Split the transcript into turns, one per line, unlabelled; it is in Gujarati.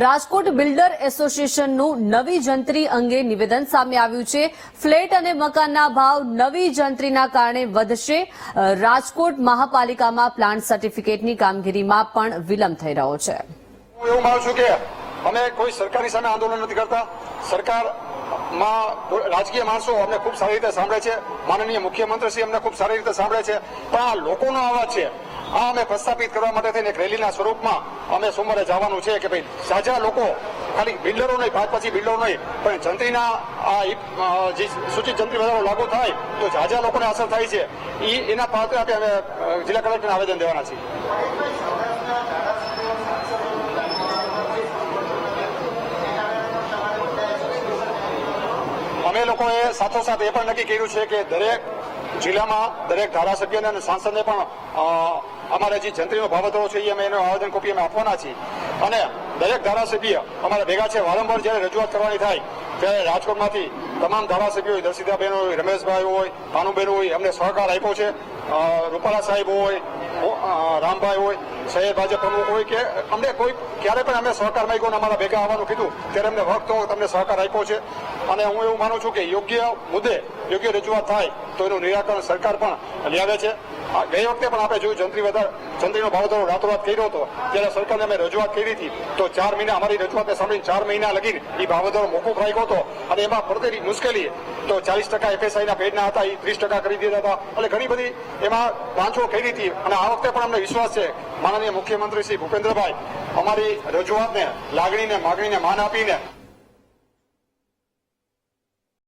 રાજકોટ બિલ્ડર એસોસિએશનનું નવી જંત્રી અંગે નિવેદન સામે આવ્યું છે। ફ્લેટ અને મકાનના ભાવ નવી જંત્રીના કારણે વધશે। રાજકોટ મહાપાલિકામાં પ્લાન્ટ સર્ટિફિકેટની કામગીરીમાં પણ વિલંબ થઈ રહ્યો છે।
હું એવું માનું છું કે અમે કોઈ સરકારની સામે આંદોલન નથી કરતા। સરકારમાં રાજકીય માણસો અમને ખૂબ સારી રીતે સાંભળે છે, માનનીય મુખ્યમંત્રીશ્રી અમને ખૂબ સારી રીતે સાંભળે છે, પણ આ લોકોનો અવાજ છે આ અમે પ્રસ્થાપિત કરવા માટે થઈને એક રેલીના સ્વરૂપમાં અમે સોમવારે જવાનું છે કે ભાઈ સાજા લોકો ખાલી બિલ્ડરો નહીં, પાંચ પછી બિલ્ડરો નહીં, પણ જંત્રીના જે સૂચિત જંત્રી વધારો લાગુ થાય તો જાજા લોકોને અસર થાય છે એના પાત્ર આપે અમે જિલ્લા કલેક્ટરને આવેદન દેવાના છીએ। અમે લોકોએ સાથોસાથ એ પણ નક્કી કર્યું છે કે દરેક જિલ્લામાં દરેક ધારાસભ્યને અને સાંસદને પણ અમારે જે જંત્રીનો ભાવ વધારો છે એ અમે એનો આવેદન કોપી અમે આપવાના છીએ અને દરેક ધારાસભ્ય અમારા ભેગા છે। વારંવાર જ્યારે રજૂઆત કરવાની થાય ત્યારે રાજકોટમાંથી તમામ ધારાસભ્યો હોય, દર્શિતાબેન હોય, રમેશભાઈ હોય, ભાનુબેન હોય, અમને સહકાર આપ્યો છે। રૂપાલા સાહેબ હોય, રામભાઈ હોય, શહેર ભાજપ પ્રમુખ હોય કે અમને કોઈ ક્યારે પણ અમે સહકાર માંગ્યો અને અમારા ભેગા આવવાનું કીધું ત્યારે અમને વખત તમને સહકાર આપ્યો છે અને હું એવું માનું છું કે યોગ્ય મુદ્દે યોગ્ય રજૂઆત થાય તો એનું નિરાકરણ સરકાર પણ લાવે છે। ગઈ વખતે પણ આપણે જોયું જંત્રીનો ભાવ વધારો રાતોરાત કર્યો હતો ત્યારે સરકારને અમે રજૂઆત કરી હતી તો 4 મહિના અમારી રજૂઆતને સાંભળીને 4 મહિના લગીને એ ભાવ વધારો મોકૂફ રાખ્યો હતો અને એમાં પડતી મુશ્કેલી તો 40% FSIના પેડના હતા એ 30% કરી દીધા હતા એટલે ઘણી બધી એમાં બાંધછોડ કરી હતી અને આ વખતે પણ અમને વિશ્વાસ છે માનનીય મુખ્યમંત્રી શ્રી ભૂપેન્દ્રભાઈ અમારી રજૂઆતને લાગણીને માગણીને માન આપીને